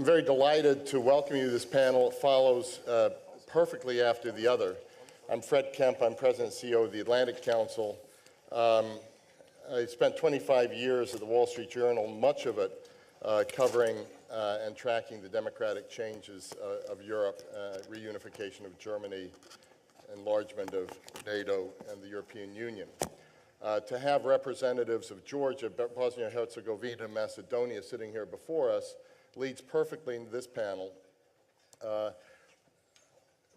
I'm very delighted to welcome you to this panel. It follows perfectly after the other. I'm Fred Kemp. I'm President and CEO of the Atlantic Council. I spent 25 years at the Wall Street Journal, much of it covering and tracking the democratic changes of Europe, reunification of Germany, enlargement of NATO and the European Union. To have representatives of Georgia, Bosnia-Herzegovina, Macedonia sitting here before us leads perfectly into this panel.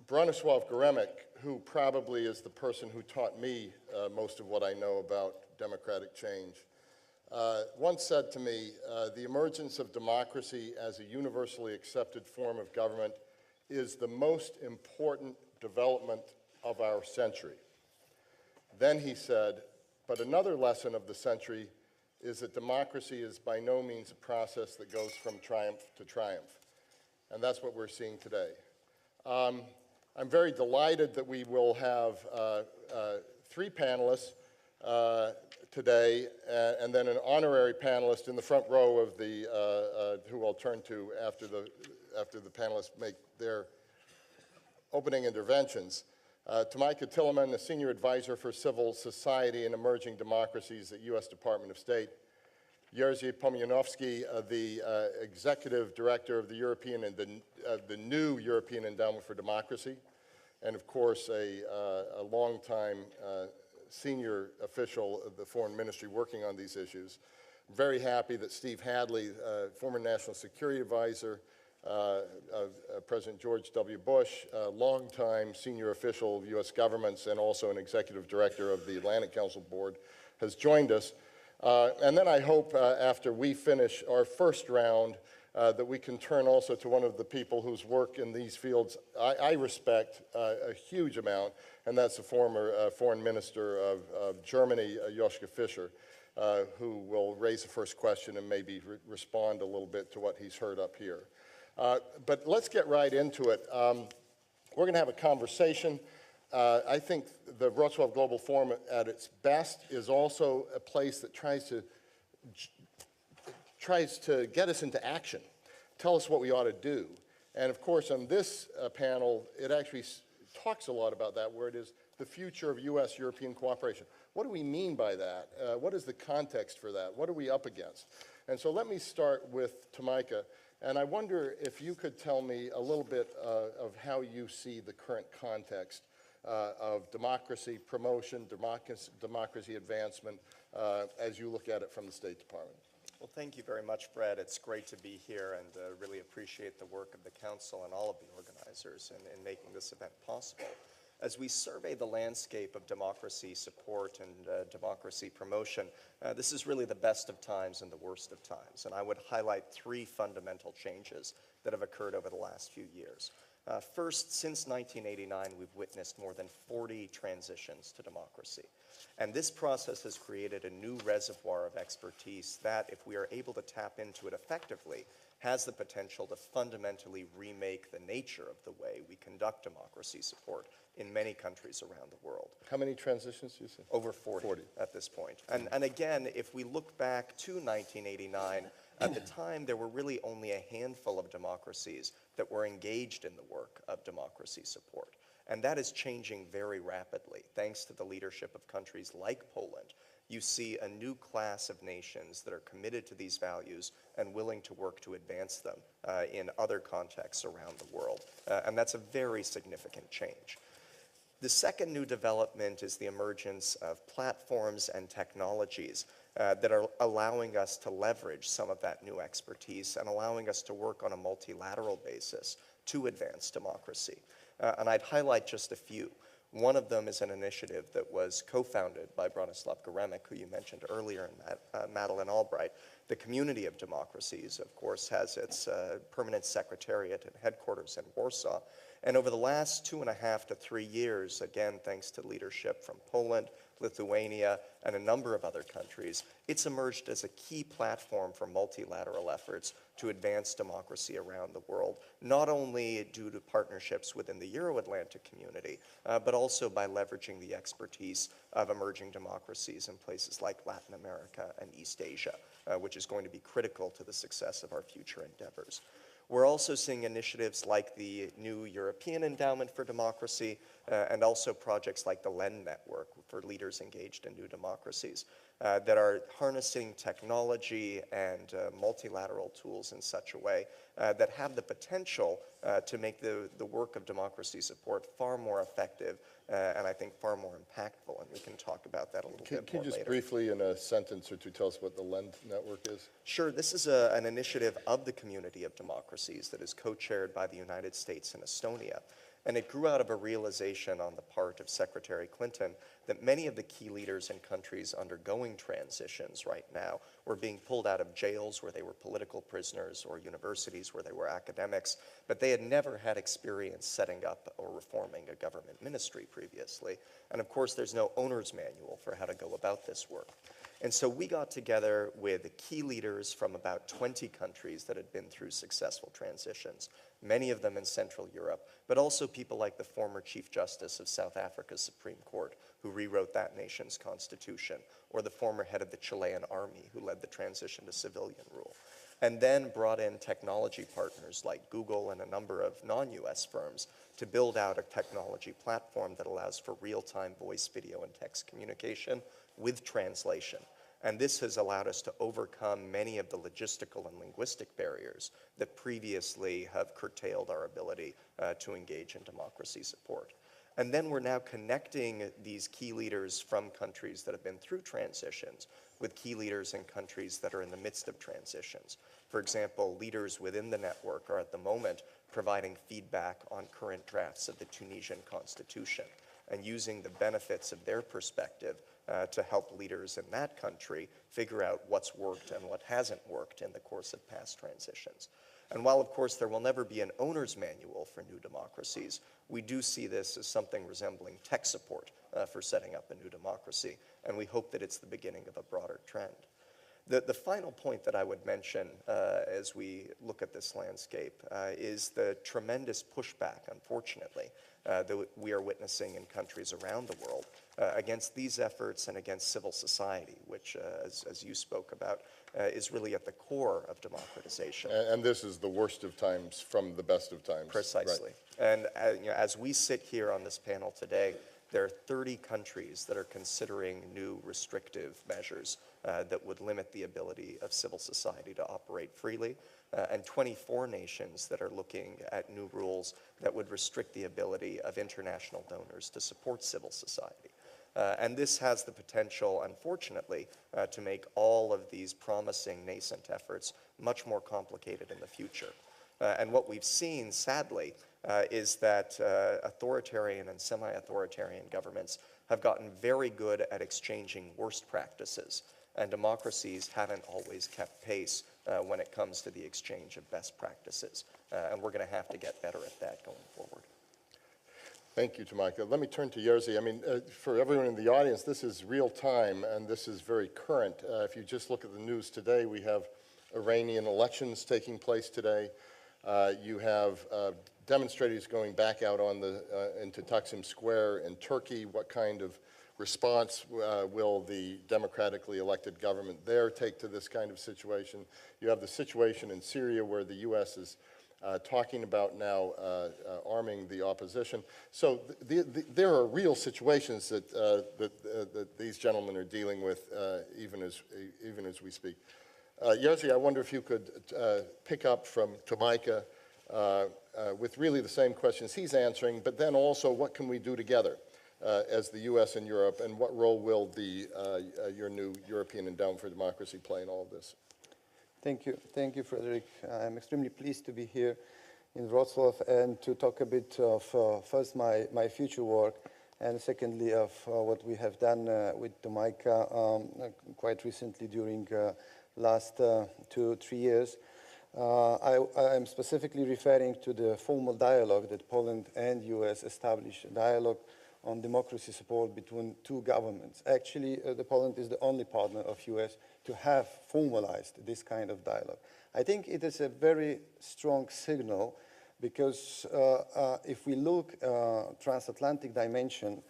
Bronislaw Geremek, who probably is the person who taught me most of what I know about democratic change, once said to me, the emergence of democracy as a universally accepted form of government is the most important development of our century. Then he said, but another lesson of the century is that democracy is by no means a process that goes from triumph to triumph. And that's what we're seeing today. I'm very delighted that we will have three panelists today, and then an honorary panelist in the front row of the, who I'll turn to after the panelists make their opening interventions. Tamika Tilleman, a senior advisor for civil society and emerging democracies at U.S. Department of State. Jerzy Pomjanovski, the executive director of the European and the new European Endowment for Democracy, and of course a longtime senior official of the Foreign Ministry working on these issues. I'm very happy that Steve Hadley, former National Security Advisor of President George W. Bush, longtime senior official of U.S. governments and also an executive director of the Atlantic Council Board, has joined us. And then I hope after we finish our first round that we can turn also to one of the people whose work in these fields I respect a huge amount, and that's the former Foreign Minister of Germany, Joschka Fischer, who will raise the first question and maybe respond a little bit to what he's heard up here. But let's get right into it. We're going to have a conversation. I think the Wroclaw Global Forum at its best is also a place that tries to get us into action, tell us what we ought to do. And of course, on this panel, it actually talks a lot about that, where it is the future of U.S.-European cooperation. What do we mean by that? What is the context for that? What are we up against? And so let me start with Tamika. And I wonder if you could tell me a little bit of how you see the current context of democracy promotion, democracy advancement, as you look at it from the State Department. Well, thank you very much, Fred. It's great to be here and really appreciate the work of the Council and all of the organizers in making this event possible. As we survey the landscape of democracy support and democracy promotion, this is really the best of times and the worst of times. And I would highlight three fundamental changes that have occurred over the last few years. First, since 1989, we've witnessed more than 40 transitions to democracy. And this process has created a new reservoir of expertise that, if we are able to tap into it effectively, has the potential to fundamentally remake the nature of the way we conduct democracy support in many countries around the world. How many transitions do you say? Over 40 at this point. And again, if we look back to 1989, at the time there were really only a handful of democracies that were engaged in the work of democracy support. And that is changing very rapidly. Thanks to the leadership of countries like Poland, you see a new class of nations that are committed to these values and willing to work to advance them in other contexts around the world. And that's a very significant change. The second new development is the emergence of platforms and technologies that are allowing us to leverage some of that new expertise and allowing us to work on a multilateral basis to advance democracy. And I'd highlight just a few. One of them is an initiative that was co-founded by Bronislaw Geremek, who you mentioned earlier, and Madeleine Albright. The Community of Democracies, of course, has its permanent secretariat and headquarters in Warsaw. And over the last 2.5 to 3 years, again, thanks to leadership from Poland, Lithuania, and a number of other countries, it's emerged as a key platform for multilateral efforts to advance democracy around the world, not only due to partnerships within the Euro-Atlantic community, but also by leveraging the expertise of emerging democracies in places like Latin America and East Asia, which is going to be critical to the success of our future endeavors. We're also seeing initiatives like the new European Endowment for Democracy and also projects like the LEN Network for leaders engaged in new democracies that are harnessing technology and multilateral tools in such a way that have the potential to make the work of democracy support far more effective and I think far more impactful, and we can talk about that a little bit more later. Can you just briefly, in a sentence or two, tell us what the LEND network is? Sure. This is an initiative of the Community of Democracies that is co-chaired by the United States and Estonia. And it grew out of a realization on the part of Secretary Clinton that many of the key leaders in countries undergoing transitions right now were being pulled out of jails where they were political prisoners or universities where they were academics, but they had never had experience setting up or reforming a government ministry previously. And of course, there's no owner's manual for how to go about this work. And so we got together with key leaders from about 20 countries that had been through successful transitions, many of them in Central Europe, but also people like the former Chief Justice of South Africa's Supreme Court, who rewrote that nation's constitution, or the former head of the Chilean army, who led the transition to civilian rule, and then brought in technology partners like Google and a number of non-US firms to build out a technology platform that allows for real-time voice, video, and text communication with translation. And this has allowed us to overcome many of the logistical and linguistic barriers that previously have curtailed our ability to engage in democracy support. And then we're now connecting these key leaders from countries that have been through transitions with key leaders in countries that are in the midst of transitions. For example, leaders within the network are at the moment providing feedback on current drafts of the Tunisian constitution and using the benefits of their perspective to help leaders in that country figure out what's worked and what hasn't worked in the course of past transitions. And while, of course, there will never be an owner's manual for new democracies, we do see this as something resembling tech support for setting up a new democracy, and we hope that it's the beginning of a broader trend. The final point that I would mention as we look at this landscape is the tremendous pushback, unfortunately, that we are witnessing in countries around the world against these efforts and against civil society, which, as you spoke about, is really at the core of democratization. And this is the worst of times from the best of times. Precisely. Right. And as we sit here on this panel today, there are 30 countries that are considering new restrictive measures that would limit the ability of civil society to operate freely, and 24 nations that are looking at new rules that would restrict the ability of international donors to support civil society. And this has the potential, unfortunately, to make all of these promising nascent efforts much more complicated in the future. And what we've seen, sadly, is that authoritarian and semi-authoritarian governments have gotten very good at exchanging worst practices, and democracies haven't always kept pace when it comes to the exchange of best practices. And we're going to have to get better at that going forward. Thank you, Tomika. Let me turn to Jerzy. I mean, for everyone in the audience, this is real time, and this is very current. If you just look at the news today, we have Iranian elections taking place today. You have demonstrators going back out on into Taksim Square in Turkey. What kind of response will the democratically elected government there take to this kind of situation? You have the situation in Syria where the U.S. is talking about now arming the opposition. So there are real situations that these gentlemen are dealing with even as we speak. Jerzy, I wonder if you could pick up from Tomika with really the same questions he's answering, but then also what can we do together as the U.S. and Europe, and what role will your new European Endowment for Democracy play in all of this? Thank you, Frederick. I'm extremely pleased to be here in Wroclaw and to talk a bit of first my future work, and secondly of what we have done with Tomika quite recently during last 2-3 years. I'm specifically referring to the formal dialogue that Poland and US established, a dialogue on democracy support between two governments. Actually, Poland is the only partner of US to have formalized this kind of dialogue. I think it is a very strong signal because if we look transatlantic dimension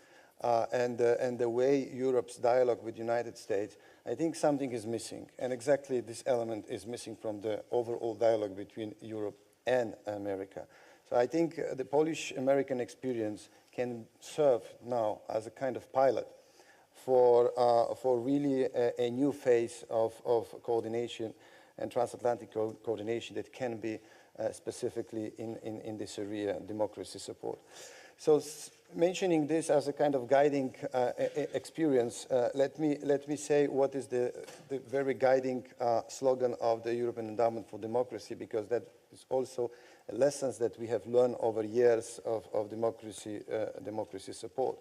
and the way Europe's dialogue with the United States, I think something is missing. And exactly this element is missing from the overall dialogue between Europe and America. So I think the Polish-American experience can serve now as a kind of pilot for really a new phase of coordination and transatlantic coordination that can be specifically in this area, democracy support. So mentioning this as a kind of guiding experience, let me say what is the very guiding slogan of the European Endowment for Democracy, because that is also lessons that we have learned over years of democracy support.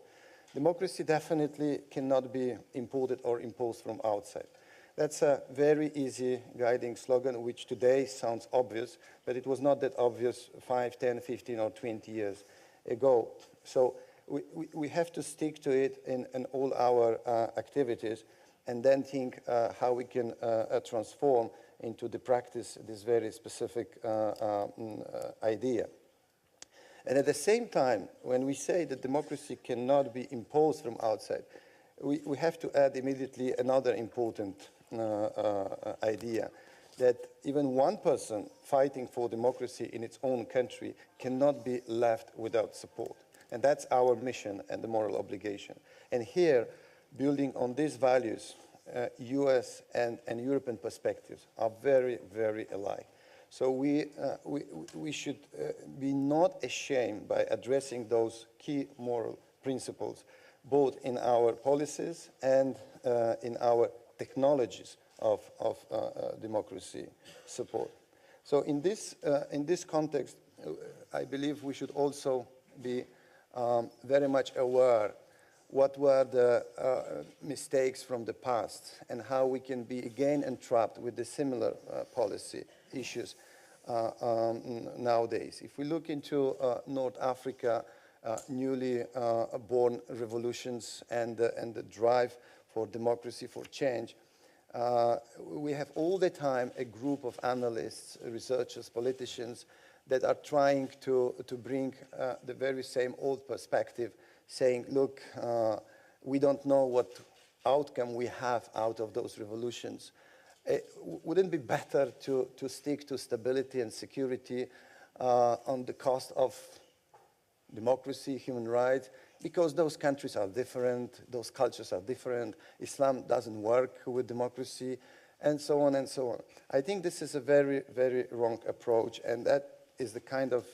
Democracy definitely cannot be imported or imposed from outside. That's a very easy guiding slogan, which today sounds obvious, but it was not that obvious 5, 10, 15, or 20 years ago. So we have to stick to it in all our activities, and then think how we can transform into the practice this very specific idea. And at the same time, when we say that democracy cannot be imposed from outside, we have to add immediately another important idea, that even one person fighting for democracy in its own country cannot be left without support. And that's our mission and the moral obligation. And here, building on these values, US and European perspectives are very, very alike. So we should be not ashamed by addressing those key moral principles, both in our policies and in our technologies of democracy support. So in this context, I believe we should also be very much aware what were the mistakes from the past and how we can be again entrapped with the similar policy issues nowadays. If we look into North Africa, newly born revolutions and the drive for democracy, for change, we have all the time a group of analysts, researchers, politicians that are trying to bring the very same old perspective, saying, look, we don't know what outcome we have out of those revolutions. Wouldn't it be better to stick to stability and security on the cost of democracy, human rights? Because those countries are different, those cultures are different, Islam doesn't work with democracy, and so on and so on. I think this is a very, very wrong approach, and that is the kind of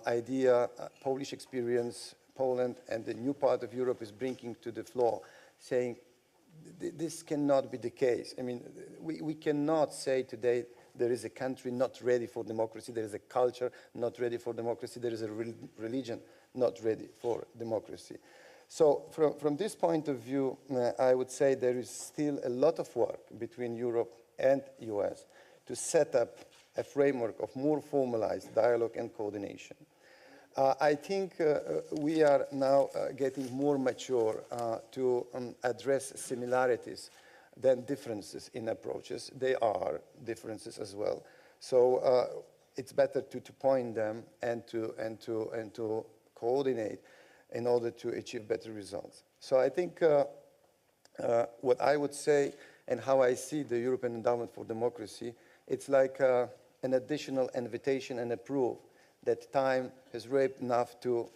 idea, Polish experience, Poland and the new part of Europe is bringing to the floor, saying this cannot be the case. I mean, we cannot say today there is a country not ready for democracy, there is a culture not ready for democracy, there is a religion not ready for democracy. So from this point of view, I would say there is still a lot of work between Europe and US to set up a framework of more formalized dialogue and coordination. I think we are now getting more mature to address similarities than differences in approaches. There are differences as well. So it's better to point them and to coordinate in order to achieve better results. So I think what I would say and how I see the European Endowment for Democracy, it's like an additional invitation and a proof that time has ripe enough to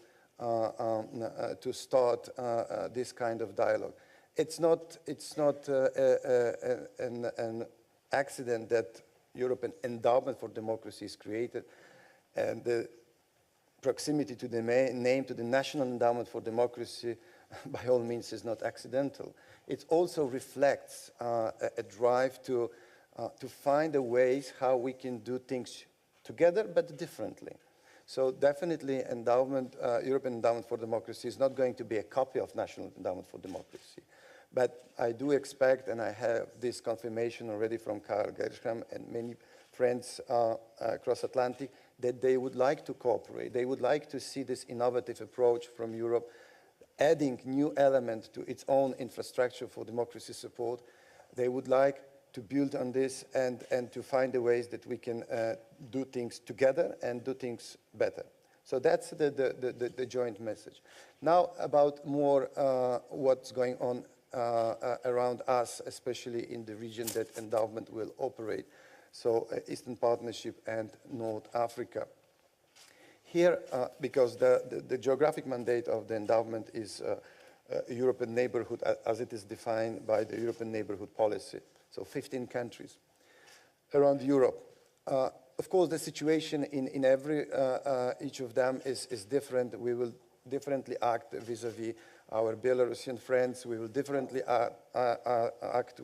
start this kind of dialogue. It's not an accident that European Endowment for Democracy is created, and the proximity to the name to the National Endowment for Democracy by all means is not accidental. It also reflects a drive to find the ways how we can do things together but differently. So definitely European Endowment for Democracy is not going to be a copy of National Endowment for Democracy. But I do expect, and I have this confirmation already from Karl Gersham and many friends across Atlantic, that they would like to cooperate. They would like to see this innovative approach from Europe, adding new elements to its own infrastructure for democracy support. They would like to build on this and to find the ways that we can do things together and do things better. So that's the joint message. Now about more what's going on around us, especially in the region that endowment will operate. so Eastern Partnership and North Africa. Here, because the geographic mandate of the endowment is European neighborhood as it is defined by the European neighborhood policy, so 15 countries around Europe. Of course, the situation in each of them is different. We will differently act vis-à-vis our Belarusian friends. We will differently act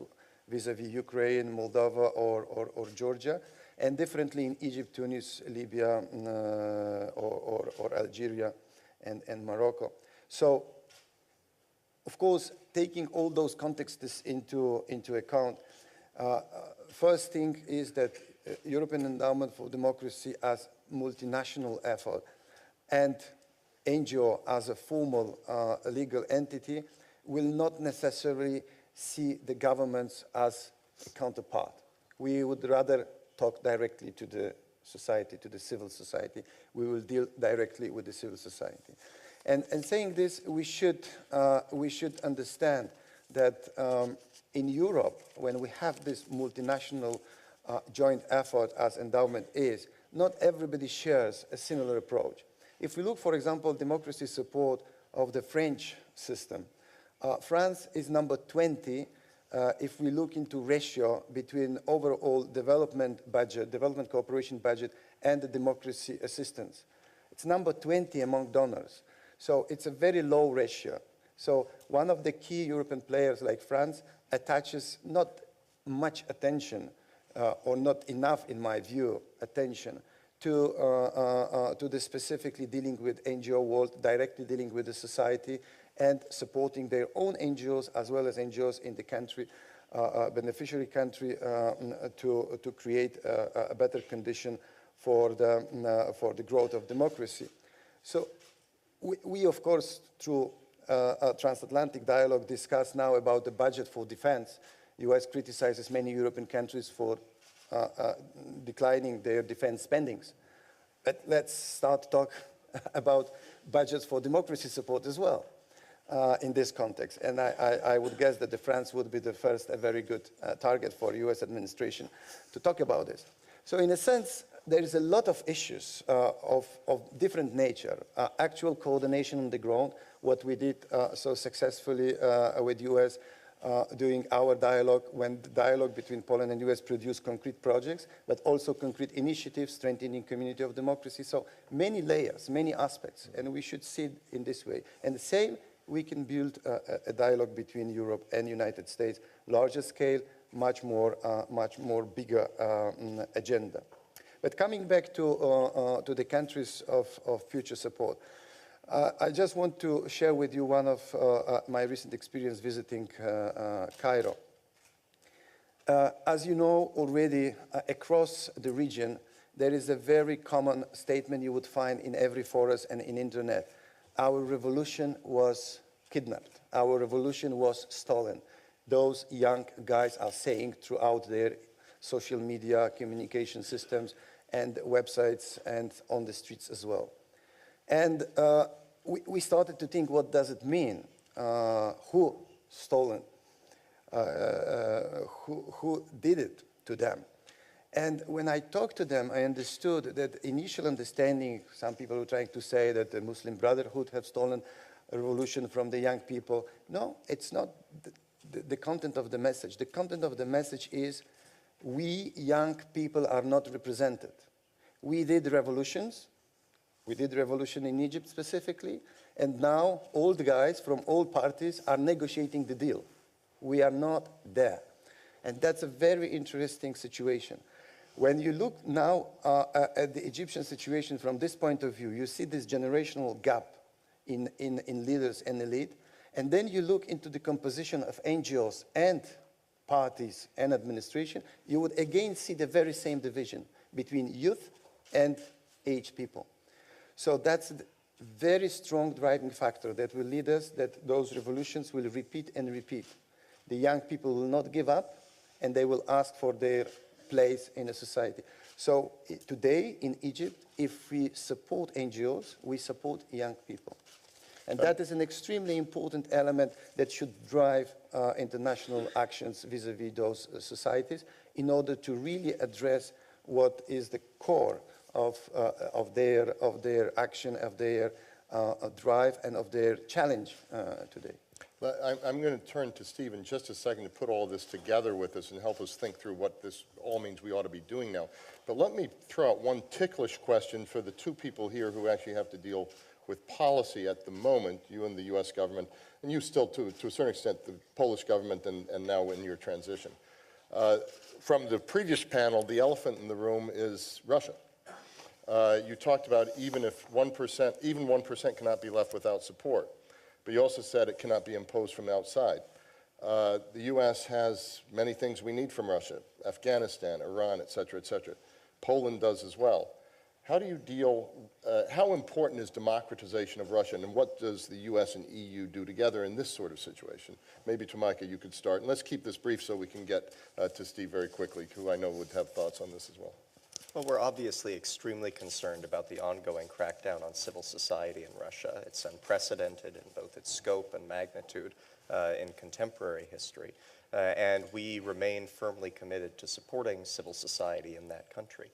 vis-à-vis Ukraine, Moldova, or Georgia, and differently in Egypt, Tunis, Libya, or Algeria and Morocco. So, of course, taking all those contexts into account, first thing is that European Endowment for Democracy as multinational effort and NGO as a formal legal entity will not necessarily see the governments as a counterpart. We would rather talk directly to the society, to the civil society. We will deal directly with the civil society. And saying this, we should understand that in Europe, when we have this multinational joint effort as endowment is, not everybody shares a similar approach. If we look, for example, democracy support of the French system, France is number 20 if we look into ratio between overall development budget, development cooperation budget, and the democracy assistance. It's number 20 among donors. So it's a very low ratio. So one of the key European players like France attaches not much attention, or not enough, in my view, attention to the specifically dealing with NGO world, directly dealing with the society and supporting their own NGOs as well as NGOs in the country, beneficiary country, to create a better condition for the growth of democracy. So we of course, through a transatlantic dialogue, discuss now about the budget for defense. US criticizes many European countries for declining their defense spendings. But let's start to talk about budgets for democracy support as well in this context. And I would guess that France would be the first, a very good target for US administration to talk about this. So in a sense, there is a lot of issues of different nature. Actual coordination on the ground, what we did so successfully with US during our dialogue, when the dialogue between Poland and US produced concrete projects, but also concrete initiatives strengthening community of democracy. So many layers, many aspects, and we should see it in this way. And the same, we can build a dialogue between Europe and United States, larger scale, much more bigger agenda. But coming back to the countries of future support, I just want to share with you one of my recent experience visiting Cairo. As you know already, across the region, there is a very common statement you would find in every forest and in internet. Our revolution was kidnapped. Our revolution was stolen. Those young guys are saying throughout their social media communication systems and websites and on the streets as well. And we started to think, what does it mean? Who stolen? Who did it to them? And when I talked to them, I understood that initial understanding, some people were trying to say that the Muslim Brotherhood have stolen a revolution from the young people. No, it's not the content of the message. The content of the message is, we young people are not represented. We did revolutions. We did revolution in Egypt specifically, and now old guys from all parties are negotiating the deal. We are not there. And that's a very interesting situation. When you look now at the Egyptian situation from this point of view, you see this generational gap in leaders and elite, and then you look into the composition of NGOs and parties and administration, you would again see the very same division between youth and aged people. So that's a very strong driving factor that will lead us, that those revolutions will repeat and repeat. The young people will not give up, and they will ask for their place in a society. So today in Egypt, if we support NGOs, we support young people. And that is an extremely important element that should drive international actions vis-à-vis those societies in order to really address what is the core of their action, of their drive, and of their challenge today. I'm going to turn to Steve in just a second to put all this together with us and help us think through what this all means we ought to be doing now. But let me throw out one ticklish question for the two people here who actually have to deal with policy at the moment, you and the U.S. government, and you still, to a certain extent, the Polish government and now in your transition. From the previous panel, the elephant in the room is Russia. You talked about even 1% cannot be left without support. But you also said it cannot be imposed from outside. The U.S. has many things we need from Russia, Afghanistan, Iran, et cetera, et cetera. Poland does as well. How do you deal, how important is democratization of Russia, and what does the U.S. and EU do together in this sort of situation? Maybe, Tomika, you could start. And let's keep this brief so we can get to Steve very quickly, who I know would have thoughts on this as well. Well, we're obviously extremely concerned about the ongoing crackdown on civil society in Russia. It's unprecedented in both its scope and magnitude in contemporary history. And we remain firmly committed to supporting civil society in that country.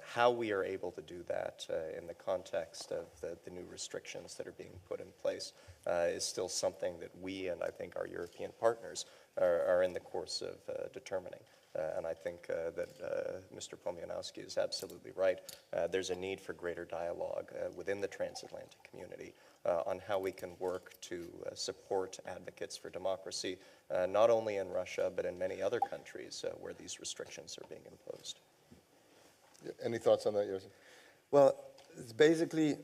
How we are able to do that in the context of the new restrictions that are being put in place is still something that we and I think our European partners are in the course of determining. And I think that Mr. Pomianowski is absolutely right. There's a need for greater dialogue within the transatlantic community on how we can work to support advocates for democracy, not only in Russia, but in many other countries where these restrictions are being imposed. Any thoughts on that, Jerzy? Well, it's basically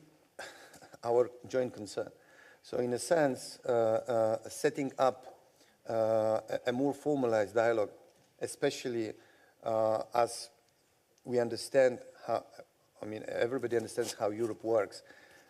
our joint concern. So in a sense, setting up a more formalized dialogue, especially as we understand how, I mean, everybody understands how Europe works.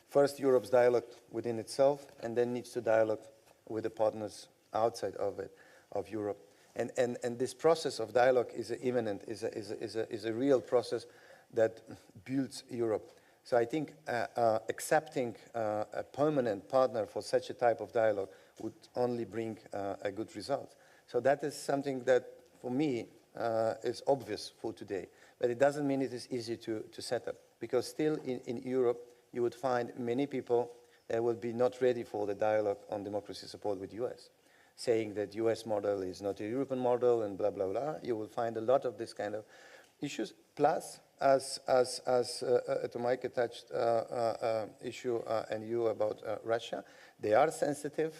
First, Europe's dialogue within itself, and then needs to dialogue with the partners outside of it, of Europe. And this process of dialogue is imminent, is a real process that builds Europe. So I think accepting a permanent partner for such a type of dialogue would only bring a good result. So that is something that, for me, is obvious for today. But it doesn't mean it is easy to set up, because still in Europe, you would find many people that will be not ready for the dialogue on democracy support with US, saying that US model is not a European model and blah, blah, blah. You will find a lot of this kind of issues. Plus, as Tomika touched issue and you about Russia, they are sensitive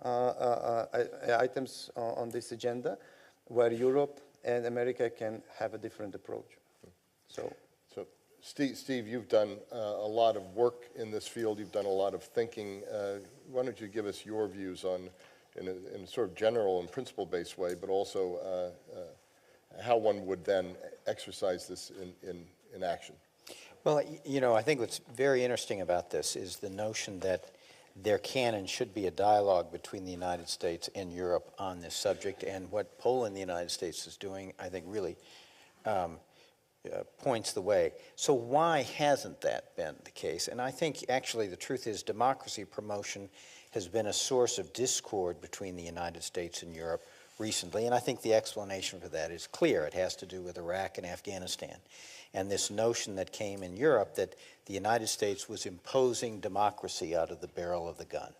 items on this agenda where Europe and America can have a different approach. So Steve, you've done a lot of work in this field. You've done a lot of thinking. Why don't you give us your views on, in a sort of general and principle-based way, but also how one would then exercise this in action? Well, you know, I think what's very interesting about this is the notion that there can and should be a dialogue between the United States and Europe on this subject, and what Poland and the United States is doing, I think, really points the way. So why hasn't that been the case? And I think actually the truth is democracy promotion has been a source of discord between the United States and Europe recently, and I think the explanation for that is clear. It has to do with Iraq and Afghanistan, and this notion that came in Europe that the United States was imposing democracy out of the barrel of the gun.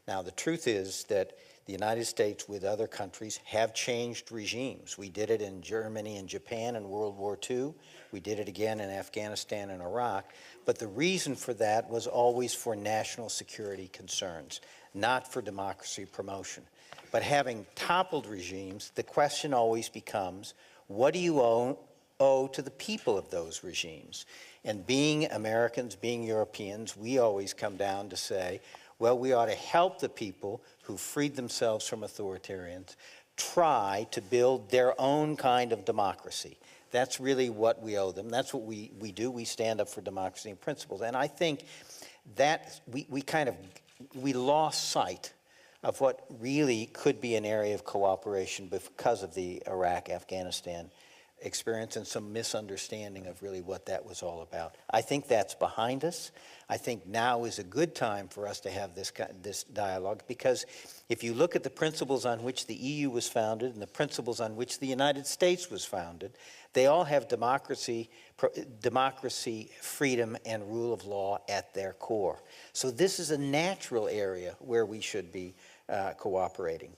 Now, the truth is that the United States, with other countries, have changed regimes. We did it in Germany and Japan in World War II. We did it again in Afghanistan and Iraq. But the reason for that was always for national security concerns, not for democracy promotion. But having toppled regimes, the question always becomes, what do you owe to the people of those regimes? And being Americans, being Europeans, we always come down to say, well, we ought to help the people who freed themselves from authoritarians try to build their own kind of democracy. That's really what we owe them. That's what we do. We stand up for democracy and principles. And I think that we lost sight of what really could be an area of cooperation because of the Iraq-Afghanistan experience and some misunderstanding of really what that was all about. I think that's behind us. I think now is a good time for us to have this dialogue, because if you look at the principles on which the EU was founded and the principles on which the United States was founded, they all have democracy, freedom, and rule of law at their core. So this is a natural area where we should be cooperating.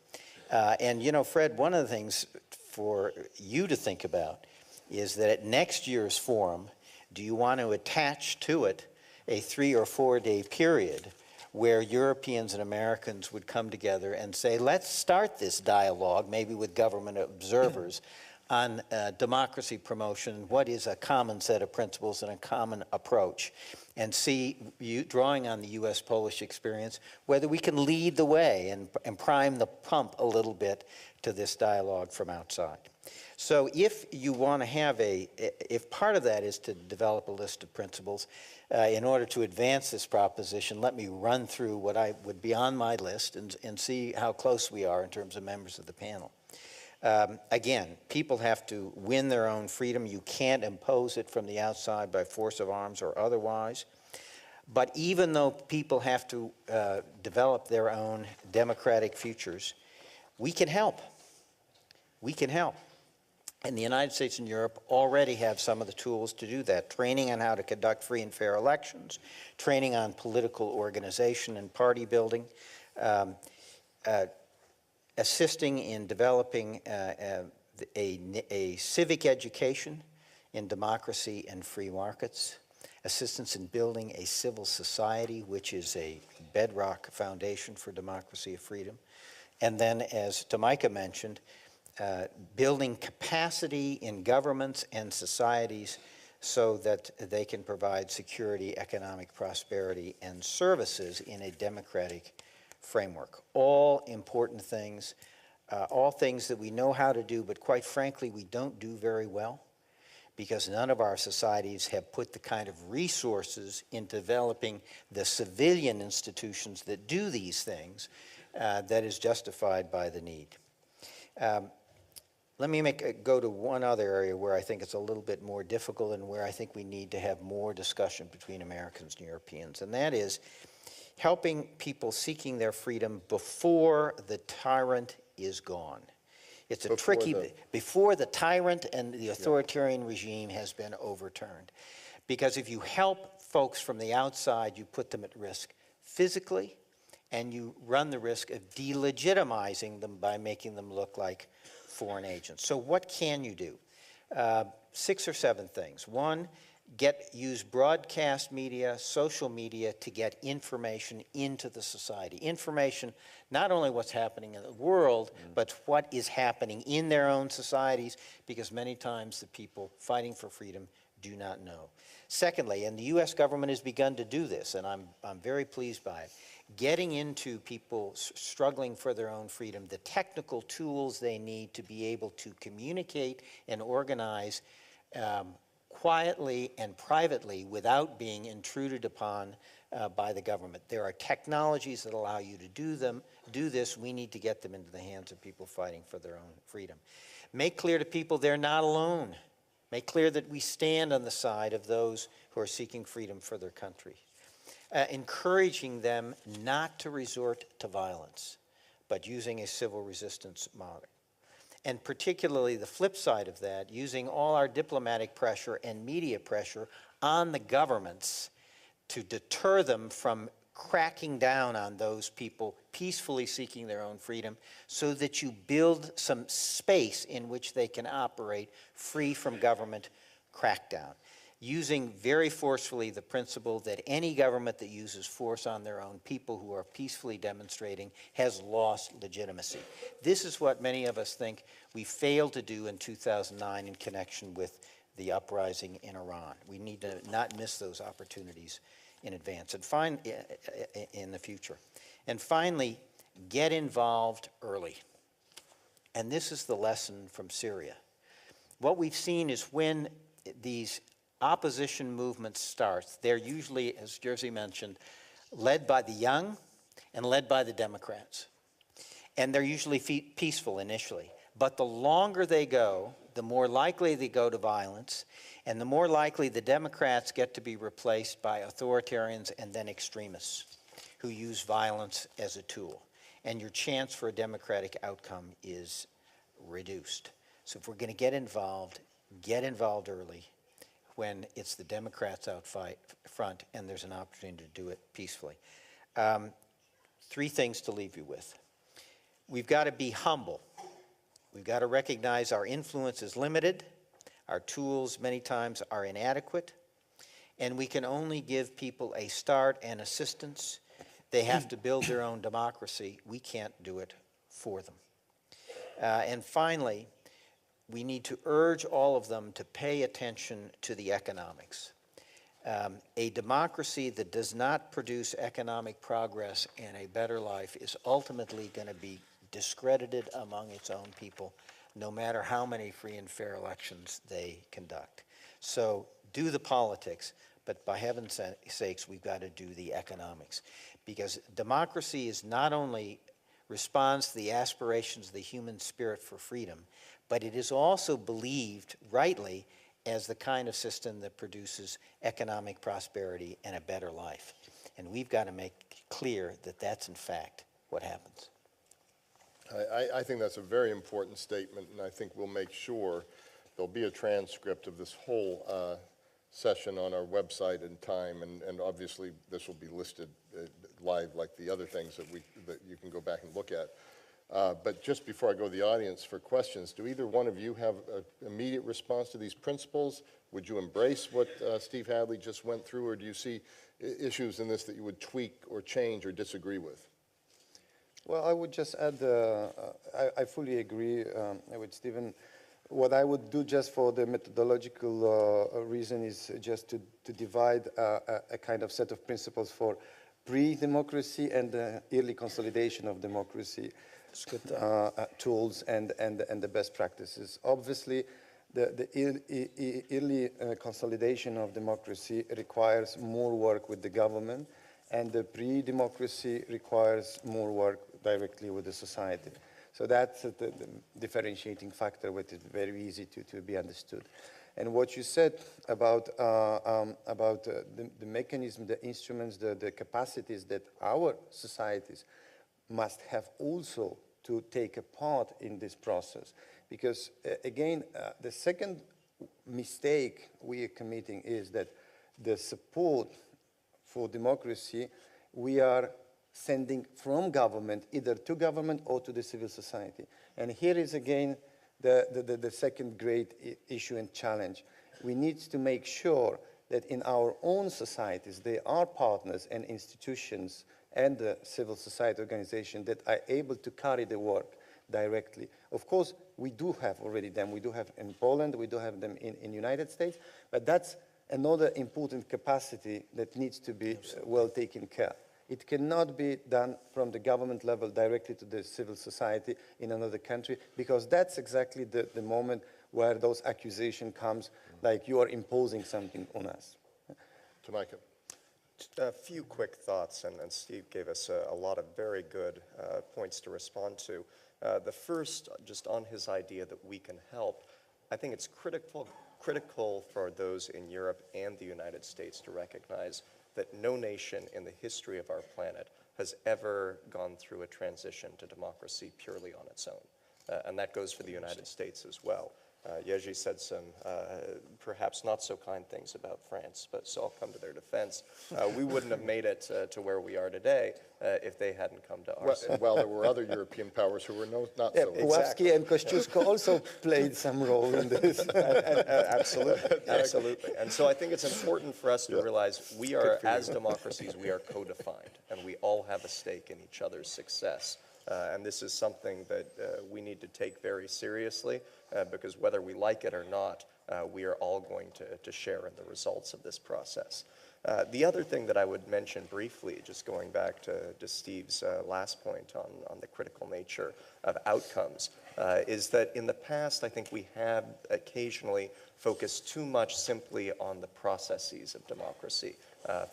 And you know, Fred, one of the things for you to think about is that at next year's forum, do you want to attach to it a 3 or 4 day period where Europeans and Americans would come together and say, let's start this dialogue, maybe with government observers, on democracy promotion, what is a common set of principles and a common approach, and see, drawing on the US-Polish experience, whether we can lead the way and prime the pump a little bit to this dialogue from outside. So if you want to have if part of that is to develop a list of principles, in order to advance this proposition, let me run through what would be on my list and see how close we are in terms of members of the panel. Again, people have to win their own freedom. You can't impose it from the outside by force of arms or otherwise. But even though people have to develop their own democratic futures, we can help. We can help. And the United States and Europe already have some of the tools to do that. Training on how to conduct free and fair elections, training on political organization and party building, assisting in developing a civic education in democracy and free markets, assistance in building a civil society, which is a bedrock foundation for democracy and freedom, and then, as Tamika mentioned, building capacity in governments and societies so that they can provide security, economic prosperity, and services in a democratic framework. All important things, all things that we know how to do, but quite frankly, we don't do very well, because none of our societies have put the kind of resources in developing the civilian institutions that do these things that is justified by the need. Let me go to one other area where I think it's a little bit more difficult and where I think we need to have more discussion between Americans and Europeans, and that is helping people seeking their freedom before the tyrant is gone. It's a before the tyrant and the authoritarian regime has been overturned. Because if you help folks from the outside, you put them at risk physically, and you run the risk of delegitimizing them by making them look like foreign agents. So what can you do? 6 or 7 things. One, use broadcast media, social media to get information into the society. Information, not only what's happening in the world, but what is happening in their own societies, because many times the people fighting for freedom do not know. Secondly, and the US government has begun to do this, and I'm very pleased by it, getting into people struggling for their own freedom, the technical tools they need to be able to communicate and organize quietly and privately without being intruded upon by the government. There are technologies that allow you to do this. We need to get them into the hands of people fighting for their own freedom. Make clear to people they're not alone. Make clear that we stand on the side of those who are seeking freedom for their country. Encouraging them not to resort to violence, but using a civil resistance model. And particularly the flip side of that, using all our diplomatic pressure and media pressure on the governments to deter them from cracking down on those people peacefully seeking their own freedom, so that you build some space in which they can operate free from government crackdown. Using very forcefully the principle that any government that uses force on their own people who are peacefully demonstrating has lost legitimacy. This is what many of us think we failed to do in 2009 in connection with the uprising in Iran. We need to not miss those opportunities in advance and in the future. And finally, get involved early. And this is the lesson from Syria. What we've seen is when these opposition movements start, they're usually, as Jerzy mentioned, led by the young and led by the Democrats. And they're usually peaceful initially. But the longer they go, the more likely they go to violence, and the more likely the Democrats get to be replaced by authoritarians and then extremists who use violence as a tool. And your chance for a democratic outcome is reduced. So if we're going to get involved early when it's the Democrats out front and there's an opportunity to do it peacefully. Three things to leave you with. We've got to be humble. We've got to recognize our influence is limited, our tools many times are inadequate, and we can only give people a start and assistance. They have to build their own democracy. We can't do it for them. And finally, we need to urge all of them to pay attention to the economics. A democracy that does not produce economic progress and a better life is ultimately going to be discredited among its own people, no matter how many free and fair elections they conduct. So do the politics, but by heaven's sakes, we've got to do the economics. Because democracy is not only responds to the aspirations of the human spirit for freedom, but it is also believed rightly as the kind of system that produces economic prosperity and a better life. And we've got to make clear that that's in fact what happens. I think that's a very important statement, and I think we'll make sure there'll be a transcript of this whole session on our website in time, and obviously this will be listed live like the other things that you can go back and look at. But just before I go to the audience for questions, do either one of you have an immediate response to these principles? Would you embrace what Steve Hadley just went through, or do you see issues in this that you would tweak or change or disagree with? Well, I would just add, I fully agree with Stephen. What I would do just for the methodological reason is just to divide a kind of set of principles for pre-democracy and the early consolidation of democracy tools and the best practices. Obviously, the early consolidation of democracy requires more work with the government, and the pre-democracy requires more work directly with the society. So that's the differentiating factor, which is very easy to be understood. And what you said about the mechanism, the instruments, the capacities that our societies must have also to take a part in this process. Because again, the second mistake we are committing is that the support for democracy we are sending from government, either to government or to the civil society. And here is again the second great issue and challenge. We need to make sure that in our own societies there are partners and institutions and the civil society organization that are able to carry the work directly. Of course, we do have already them. We do have in Poland, we do have them in United States, but that's another important capacity that needs to be well taken care. It cannot be done from the government level directly to the civil society in another country, because that's exactly the moment where those accusations comes, like you are imposing something on us. Jamaica. A few quick thoughts, and Steve gave us a lot of very good points to respond to. The first, just on his idea that we can help, I think it's critical for those in Europe and the United States to recognize that no nation in the history of our planet has ever gone through a transition to democracy purely on its own. And that goes for the United States as well. Jerzy said some perhaps not so kind things about France, but so I'll come to their defense. We wouldn't have made it to where we are today if they hadn't come to our side. Well, there were other European powers who were not so. Puławski and Kościuszko also played some role in this. Absolutely, absolutely. And so I think it's important for us to realize we are, as democracies, we are co-defined, and we all have a stake in each other's success. And this is something that we need to take very seriously, because whether we like it or not, we are all going to share in the results of this process. The other thing that I would mention briefly, just going back to Steve's last point on the critical nature of outcomes, is that in the past, I think we have occasionally focused too much simply on the processes of democracy,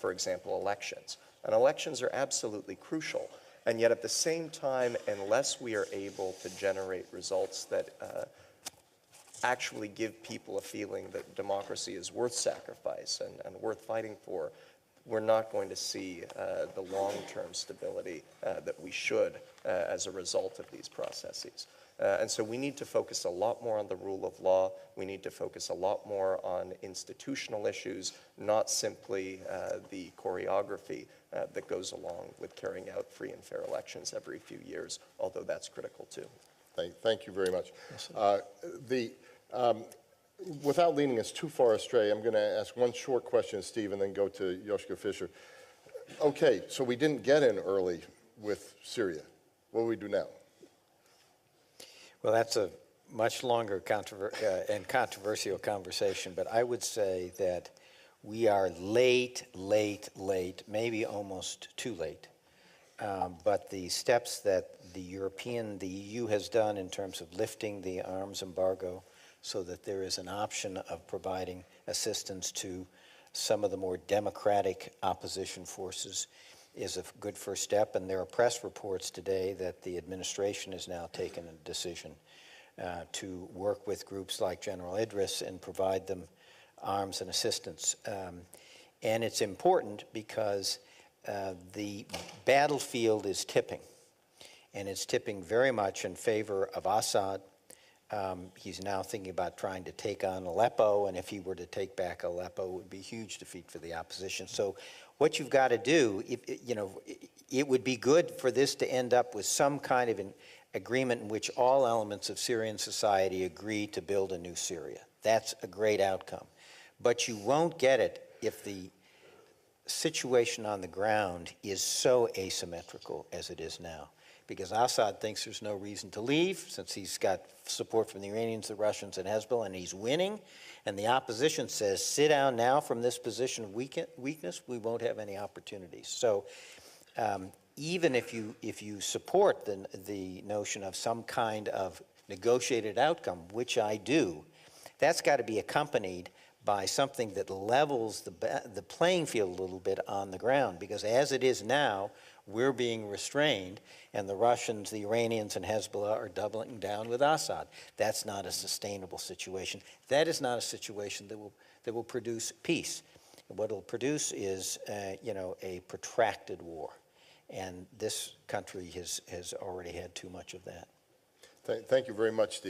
for example, elections. And elections are absolutely crucial. And yet at the same time, unless we are able to generate results that actually give people a feeling that democracy is worth sacrifice and worth fighting for, we're not going to see the long-term stability that we should as a result of these processes. And so we need to focus a lot more on the rule of law. We need to focus a lot more on institutional issues, not simply the choreography that goes along with carrying out free and fair elections every few years, although that's critical too. Thank you very much. Without leading us too far astray, I'm going to ask one short question, Steve, and then go to Joschka Fischer. Okay, so we didn't get in early with Syria. What do we do now? Well, that's a much longer and controversial conversation, but I would say that we are late, maybe almost too late. But the steps that the EU has done in terms of lifting the arms embargo so that there is an option of providing assistance to some of the more democratic opposition forces is a good first step. And there are press reports today that the administration has now taken a decision to work with groups like General Idris and provide them arms and assistance. And it's important because the battlefield is tipping, and it's tipping very much in favor of Assad. He's now thinking about trying to take on Aleppo, and if he were to take back Aleppo, it would be a huge defeat for the opposition. So what you've got to do, it would be good for this to end up with some kind of an agreement in which all elements of Syrian society agree to build a new Syria. That's a great outcome. But you won't get it if the situation on the ground is so asymmetrical as it is now. Because Assad thinks there's no reason to leave, since he's got support from the Iranians, the Russians, and Hezbollah, and he's winning. And the opposition says, sit down now from this position of weakness, we won't have any opportunities. So even if you support the notion of some kind of negotiated outcome, which I do, that's got to be accompanied by something that levels the playing field a little bit on the ground. Because as it is now, we're being restrained, and the Russians, the Iranians, and Hezbollah are doubling down with Assad. That's not a sustainable situation. That is not a situation that will produce peace. What it'll produce is, a protracted war, and this country has already had too much of that. Thank you very much, Steve.